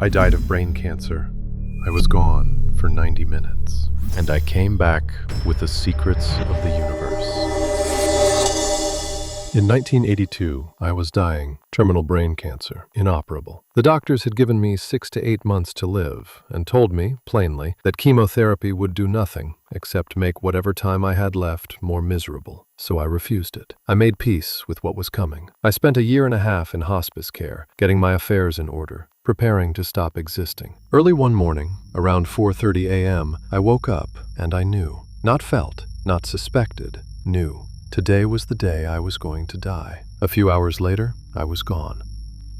I died of brain cancer. I was gone for 90 minutes. And I came back with the secrets of the universe. In 1982, I was dying, terminal brain cancer, inoperable. The doctors had given me 6 to 8 months to live and told me, plainly, that chemotherapy would do nothing except make whatever time I had left more miserable. So I refused it. I made peace with what was coming. I spent a year and a half in hospice care, getting my affairs in order, preparing to stop existing. Early one morning, around 4:30 a.m., I woke up and I knew, not felt, not suspected, knew. Today was the day I was going to die. A few hours later, I was gone.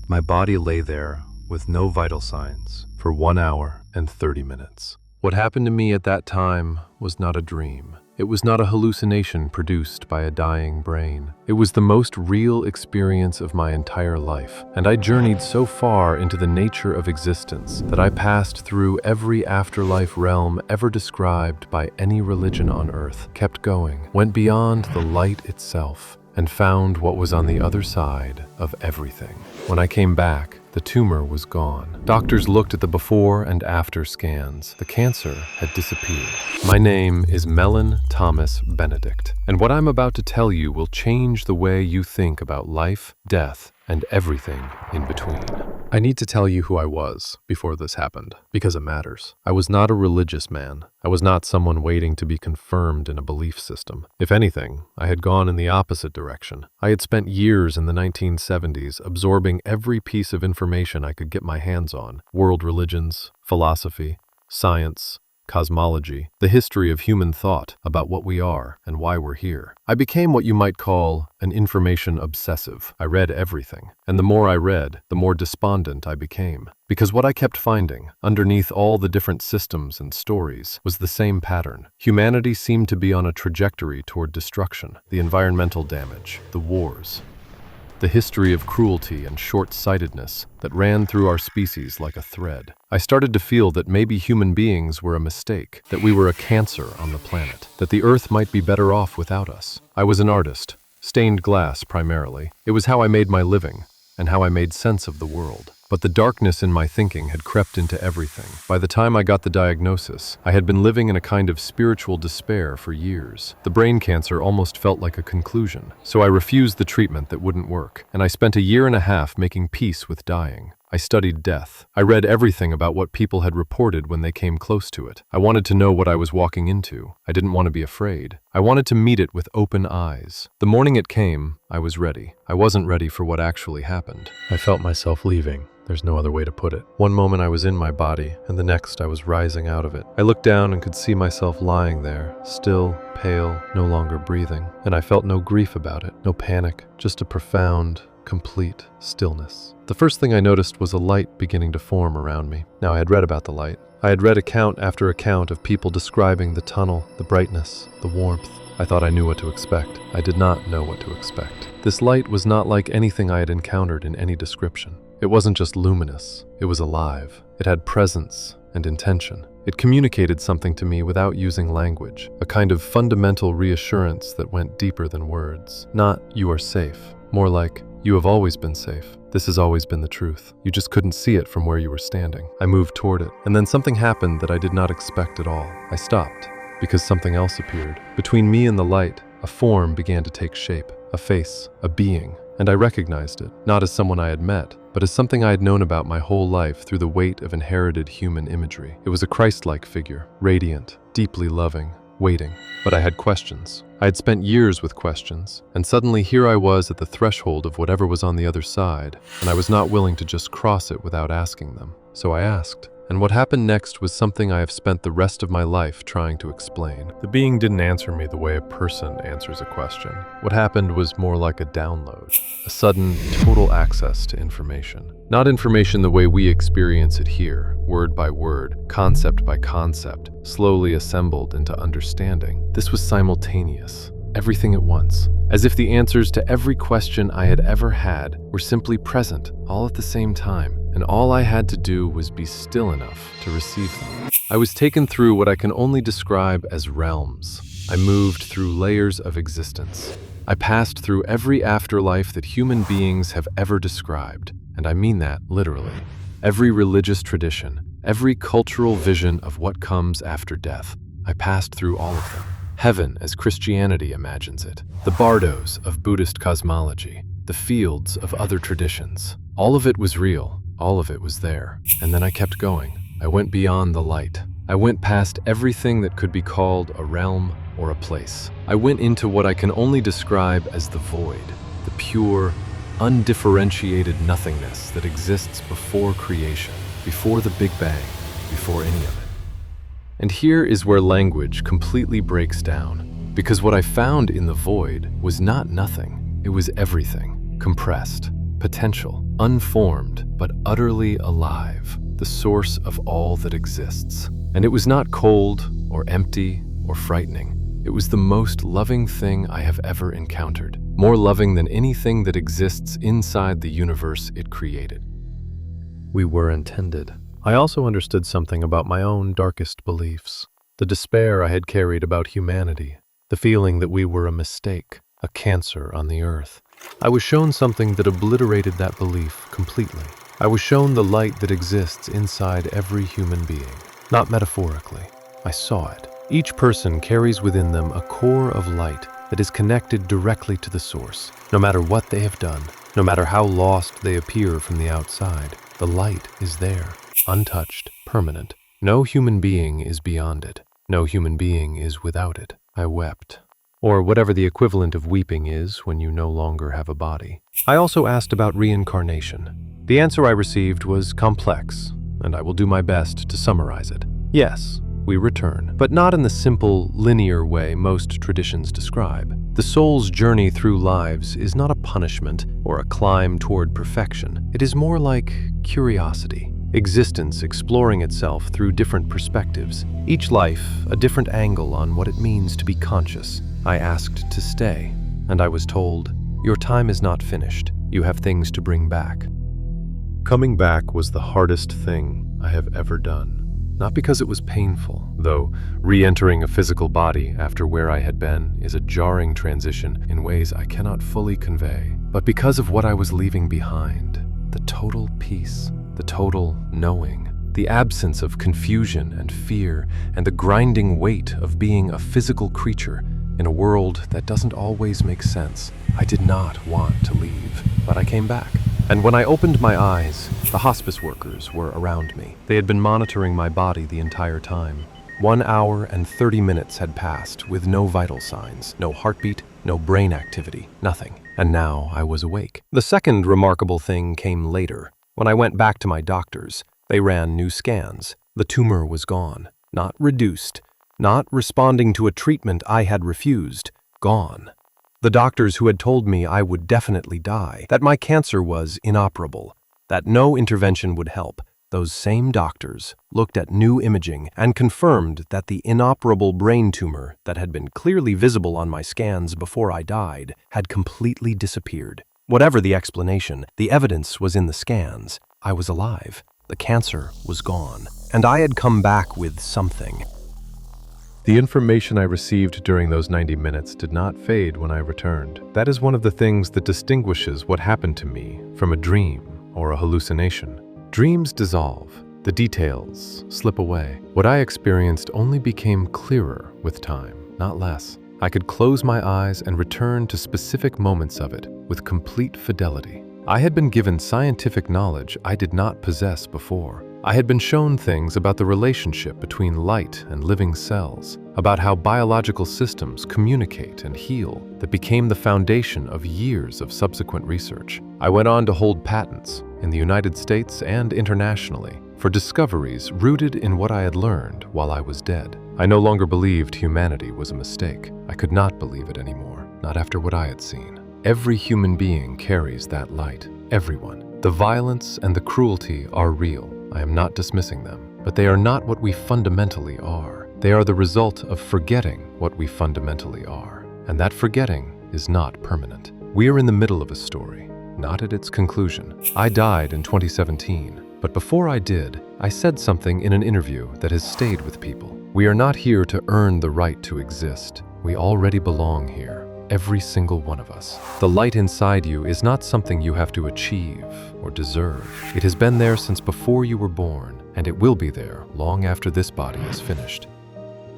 My body lay there with no vital signs for 1 hour and 30 minutes. What happened to me at that time was not a dream. It was not a hallucination produced by a dying brain. It was the most real experience of my entire life, and I journeyed so far into the nature of existence that I passed through every afterlife realm ever described by any religion on earth, kept going, went beyond the light itself, and found what was on the other side of everything. When I came back, the tumor was gone. Doctors looked at the before and after scans. The cancer had disappeared. My name is Mellen-Thomas Benedict, and what I'm about to tell you will change the way you think about life, death, and everything in between. I need to tell you who I was before this happened, because it matters. I was not a religious man. I was not someone waiting to be confirmed in a belief system. If anything, I had gone in the opposite direction. I had spent years in the 1970s absorbing every piece of information I could get my hands on: world religions, philosophy, science, cosmology, the history of human thought about what we are and why we're here. I became what you might call an information obsessive. I read everything, and the more I read, the more despondent I became. Because what I kept finding, underneath all the different systems and stories, was the same pattern. Humanity seemed to be on a trajectory toward destruction, the environmental damage, the wars, the history of cruelty and short-sightedness that ran through our species like a thread. I started to feel that maybe human beings were a mistake, that we were a cancer on the planet, that the Earth might be better off without us. I was an artist, stained glass primarily. It was how I made my living and how I made sense of the world. But the darkness in my thinking had crept into everything. By the time I got the diagnosis, I had been living in a kind of spiritual despair for years. The brain cancer almost felt like a conclusion, so I refused the treatment that wouldn't work, and I spent a year and a half making peace with dying. I studied death. I read everything about what people had reported when they came close to it. I wanted to know what I was walking into. I didn't want to be afraid. I wanted to meet it with open eyes. The morning it came, I was ready. I wasn't ready for what actually happened. I felt myself leaving. There's no other way to put it. One moment I was in my body, and the next I was rising out of it. I looked down and could see myself lying there, still, pale, no longer breathing. And I felt no grief about it, no panic, just a profound, complete stillness. The first thing I noticed was a light beginning to form around me. Now, I had read about the light. I had read account after account of people describing the tunnel, the brightness, the warmth. I thought I knew what to expect. I did not know what to expect. This light was not like anything I had encountered in any description. It wasn't just luminous, it was alive. It had presence and intention. It communicated something to me without using language, a kind of fundamental reassurance that went deeper than words. Not, "You are safe," more like, "You have always been safe. This has always been the truth. You just couldn't see it from where you were standing." I moved toward it, and then something happened that I did not expect at all. I stopped, because something else appeared. Between me and the light, a form began to take shape, a face, a being, and I recognized it, not as someone I had met, but as something I had known about my whole life through the weight of inherited human imagery. It was a Christ-like figure, radiant, deeply loving, waiting. But I had questions. I had spent years with questions, and suddenly here I was at the threshold of whatever was on the other side, and I was not willing to just cross it without asking them. So I asked. And what happened next was something I have spent the rest of my life trying to explain. The being didn't answer me the way a person answers a question. What happened was more like a download, a sudden, total access to information. Not information the way we experience it here, word by word, concept by concept, slowly assembled into understanding. This was simultaneous, everything at once, as if the answers to every question I had ever had were simply present, all at the same time. And all I had to do was be still enough to receive them. I was taken through what I can only describe as realms. I moved through layers of existence. I passed through every afterlife that human beings have ever described, and I mean that literally. every religious tradition, every cultural vision of what comes after death. I passed through all of them. Heaven as Christianity imagines it, the bardos of Buddhist cosmology, the fields of other traditions. All of it was real, all of it was there. And then I kept going. I went beyond the light. I went past everything that could be called a realm or a place. I went into what I can only describe as the void, the pure, undifferentiated nothingness that exists before creation, before the Big Bang, before any of it. And here is where language completely breaks down, because what I found in the void was not nothing. It was everything, compressed, potential, unformed, but utterly alive, the source of all that exists. And it was not cold or empty or frightening. It was the most loving thing I have ever encountered, more loving than anything that exists inside the universe it created. We were intended. I also understood something about my own darkest beliefs, the despair I had carried about humanity, the feeling that we were a mistake, a cancer on the earth. I was shown something that obliterated that belief completely. I was shown the light that exists inside every human being, not metaphorically. I saw it. Each person carries within them a core of light that is connected directly to the source. No matter what they have done, no matter how lost they appear from the outside, the light is there, untouched, permanent. No human being is beyond it. No human being is without it. I wept. Or whatever the equivalent of weeping is when you no longer have a body. I also asked about reincarnation. The answer I received was complex, and I will do my best to summarize it. Yes, we return, but not in the simple, linear way most traditions describe. The soul's journey through lives is not a punishment or a climb toward perfection. It is more like curiosity, existence exploring itself through different perspectives, each life a different angle on what it means to be conscious. I asked to stay, and I was told, "Your time is not finished. You have things to bring back." Coming back was the hardest thing I have ever done. Not because it was painful, though re-entering a physical body after where I had been is a jarring transition in ways I cannot fully convey, but because of what I was leaving behind, the total peace, the total knowing, the absence of confusion and fear, and the grinding weight of being a physical creature in a world that doesn't always make sense. I did not want to leave, but I came back. And when I opened my eyes, the hospice workers were around me. They had been monitoring my body the entire time. 1 hour and 30 minutes had passed with no vital signs, no heartbeat, no brain activity, nothing. And now I was awake. The second remarkable thing came later. When I went back to my doctors, they ran new scans. The tumor was gone, not reduced, not responding to a treatment I had refused, gone. The doctors who had told me I would definitely die, that my cancer was inoperable, that no intervention would help, those same doctors looked at new imaging and confirmed that the inoperable brain tumor that had been clearly visible on my scans before I died had completely disappeared. Whatever the explanation, the evidence was in the scans. I was alive, the cancer was gone, and I had come back with something. The information I received during those 90 minutes did not fade when I returned. That is one of the things that distinguishes what happened to me from a dream or a hallucination. Dreams dissolve. The details slip away. What I experienced only became clearer with time, not less. I could close my eyes and return to specific moments of it with complete fidelity. I had been given scientific knowledge I did not possess before. I had been shown things about the relationship between light and living cells, about how biological systems communicate and heal, that became the foundation of years of subsequent research. I went on to hold patents in the United States and internationally for discoveries rooted in what I had learned while I was dead. I no longer believed humanity was a mistake. I could not believe it anymore, not after what I had seen. Every human being carries that light, everyone. The violence and the cruelty are real. I am not dismissing them, but they are not what we fundamentally are. They are the result of forgetting what we fundamentally are, and that forgetting is not permanent. We are in the middle of a story, not at its conclusion. I died in 2017, but before I did, I said something in an interview that has stayed with people. We are not here to earn the right to exist. We already belong here. every single one of us. The light inside you is not something you have to achieve or deserve. It has been there since before you were born, and it will be there long after this body is finished.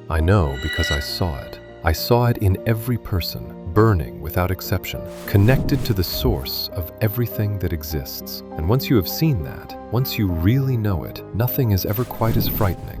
I know because I saw it. I saw it in every person, burning without exception, connected to the source of everything that exists. And once you have seen that, once you really know it, nothing is ever quite as frightening